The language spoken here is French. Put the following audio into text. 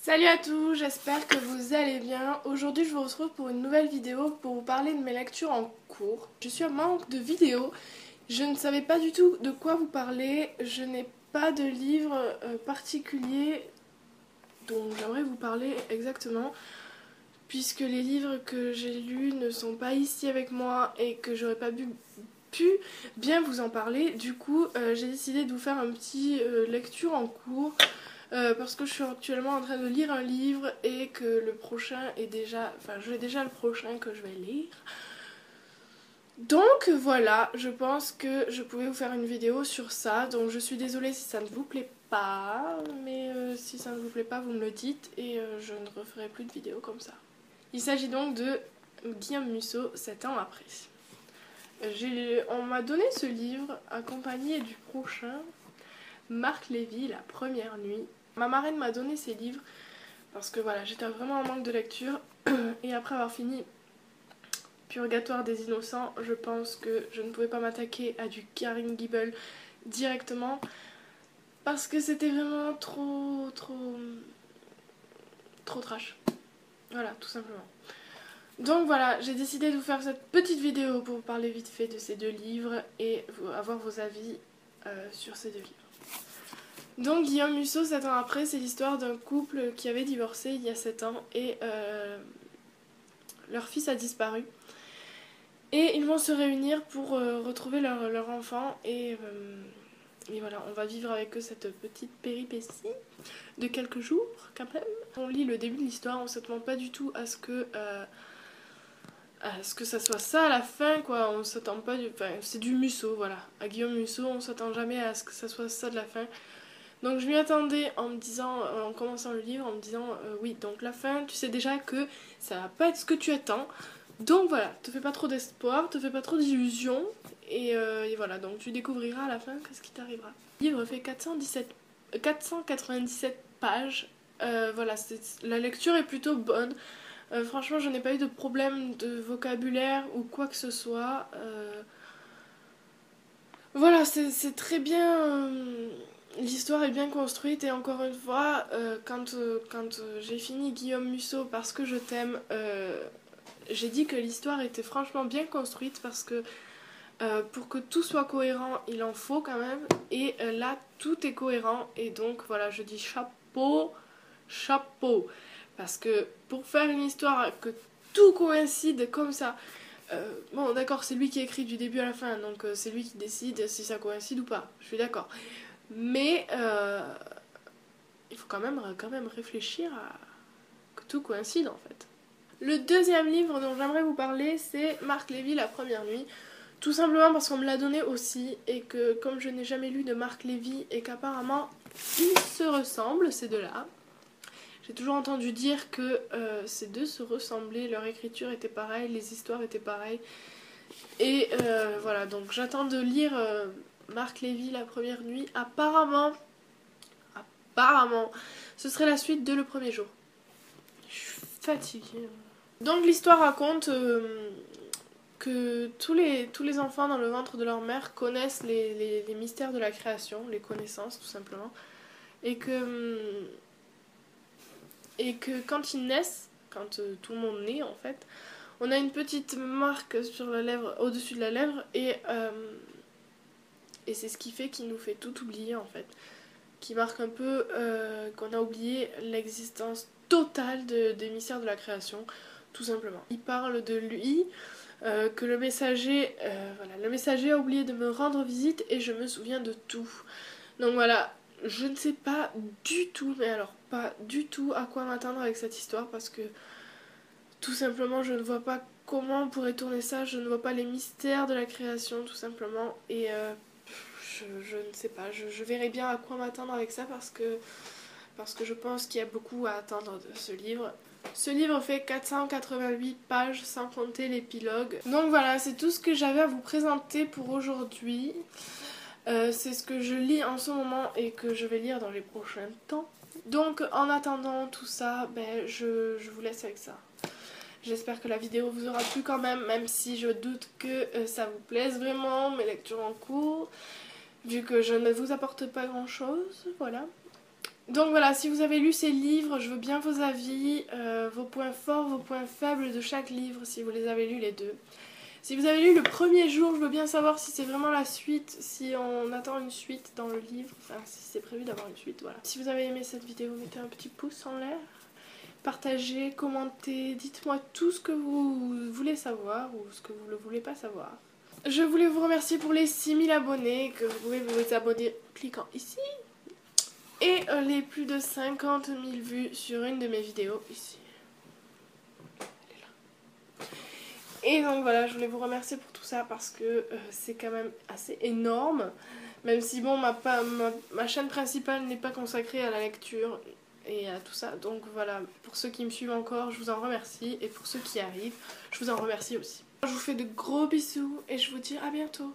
Salut à tous, j'espère que vous allez bien. Aujourd'hui je vous retrouve pour une nouvelle vidéo pour vous parler de mes lectures en cours. Je suis en manque de vidéos, je ne savais pas du tout de quoi vous parler, je n'ai pas de livre particulier dont j'aimerais vous parler exactement, puisque les livres que j'ai lus ne sont pas ici avec moi et que j'aurais pas pu bien vous en parler. Du coup j'ai décidé de vous faire un petit lecture en cours. Parce que je suis actuellement en train de lire un livre et que le prochain est déjà... Enfin, j'ai déjà le prochain que je vais lire. Donc voilà, je pense que je pouvais vous faire une vidéo sur ça. Donc je suis désolée si ça ne vous plaît pas. Mais si ça ne vous plaît pas, vous me le dites et je ne referai plus de vidéos comme ça. Il s'agit donc de Guillaume Musso, 7 ans après. On m'a donné ce livre accompagné du prochain, Marc Lévy, La première nuit. Ma marraine m'a donné ces livres parce que voilà, j'étais vraiment en manque de lecture et après avoir fini Purgatoire des innocents, je pense que je ne pouvais pas m'attaquer à du Karen Gibel directement parce que c'était vraiment trop trash. Voilà, tout simplement. Donc voilà, j'ai décidé de vous faire cette petite vidéo pour vous parler vite fait de ces deux livres et avoir vos avis sur ces deux livres. Donc Guillaume Musso, 7 ans après, c'est l'histoire d'un couple qui avait divorcé il y a 7 ans et leur fils a disparu. Et ils vont se réunir pour retrouver leur enfant et voilà, on va vivre avec eux cette petite péripétie de quelques jours quand même. On lit le début de l'histoire, on ne s'attend pas du tout à ce que ça soit ça à la fin quoi, on s'attend pas enfin, c'est du Musso voilà, à Guillaume Musso on s'attend jamais à ce que ça soit ça de la fin. Donc je m'y attendais en me disant, en commençant le livre, en me disant oui, donc la fin, tu sais déjà que ça va pas être ce que tu attends. Donc voilà, te fais pas trop d'espoir, te fais pas trop d'illusions. Et voilà, donc tu découvriras à la fin ce qui t'arrivera. Le livre fait 497 pages. Voilà, la lecture est plutôt bonne. Franchement, je n'ai pas eu de problème de vocabulaire ou quoi que ce soit. Voilà, c'est très bien. L'histoire est bien construite et encore une fois, quand j'ai fini Guillaume Musso parce que je t'aime, j'ai dit que l'histoire était franchement bien construite parce que pour que tout soit cohérent, il en faut quand même. Et là, tout est cohérent et donc voilà, je dis chapeau, chapeau. Parce que pour faire une histoire que tout coïncide comme ça, bon d'accord, c'est lui qui écrit du début à la fin, donc c'est lui qui décide si ça coïncide ou pas, je suis d'accord. Mais il faut quand même réfléchir à que tout coïncide en fait. Le deuxième livre dont j'aimerais vous parler, c'est Marc Lévy, La première nuit. Tout simplement parce qu'on me l'a donné aussi et que comme je n'ai jamais lu de Marc Lévy et qu'apparemment ils se ressemblent ces deux-là. J'ai toujours entendu dire que ces deux se ressemblaient, leur écriture était pareille, les histoires étaient pareilles. Et voilà, donc j'attends de lire Marc Lévy, La première nuit. Apparemment, ce serait la suite de Le premier jour. Je suis fatiguée. Donc l'histoire raconte que tous les enfants dans le ventre de leur mère connaissent les mystères de la création, les connaissances tout simplement. Et que quand ils naissent, quand tout le monde naît en fait, on a une petite marque sur la lèvre, au-dessus de la lèvre et c'est ce qui fait qu'il nous fait tout oublier en fait. Qui marque un peu qu'on a oublié l'existence totale des mystères de la création, tout simplement. Il parle de lui, que le messager a oublié de me rendre visite et je me souviens de tout. Donc voilà, je ne sais pas du tout, mais alors pas du tout à quoi m'attendre avec cette histoire parce que tout simplement je ne vois pas comment on pourrait tourner ça, je ne vois pas les mystères de la création tout simplement et je ne sais pas, je verrai bien à quoi m'attendre avec ça parce que je pense qu'il y a beaucoup à attendre de ce livre. Ce livre fait 488 pages sans compter l'épilogue. Donc voilà, c'est tout ce que j'avais à vous présenter pour aujourd'hui. C'est ce que je lis en ce moment et que je vais lire dans les prochains temps. Donc en attendant tout ça, je vous laisse avec ça. J'espère que la vidéo vous aura plu quand même si je doute que ça vous plaise vraiment, mes lectures en cours, vu que je ne vous apporte pas grand chose, voilà. Donc voilà, si vous avez lu ces livres, je veux bien vos avis, vos points forts, vos points faibles de chaque livre, si vous les avez lus les deux. Si vous avez lu le premier jour, je veux bien savoir si c'est vraiment la suite, si on attend une suite dans le livre, enfin si c'est prévu d'avoir une suite, voilà. Si vous avez aimé cette vidéo, mettez un petit pouce en l'air, partagez, commentez, dites-moi tout ce que vous voulez savoir ou ce que vous ne voulez pas savoir. Je voulais vous remercier pour les 6000 abonnés, que vous pouvez vous abonner en cliquant ici. Et les plus de 50 000 vues sur une de mes vidéos ici. Elle est là. Et donc voilà, je voulais vous remercier pour tout ça parce que c'est quand même assez énorme. Même si bon, ma chaîne principale n'est pas consacrée à la lecture et à tout ça. Donc voilà, pour ceux qui me suivent encore, je vous en remercie. Et pour ceux qui arrivent, je vous en remercie aussi. Je vous fais de gros bisous et je vous dis à bientôt.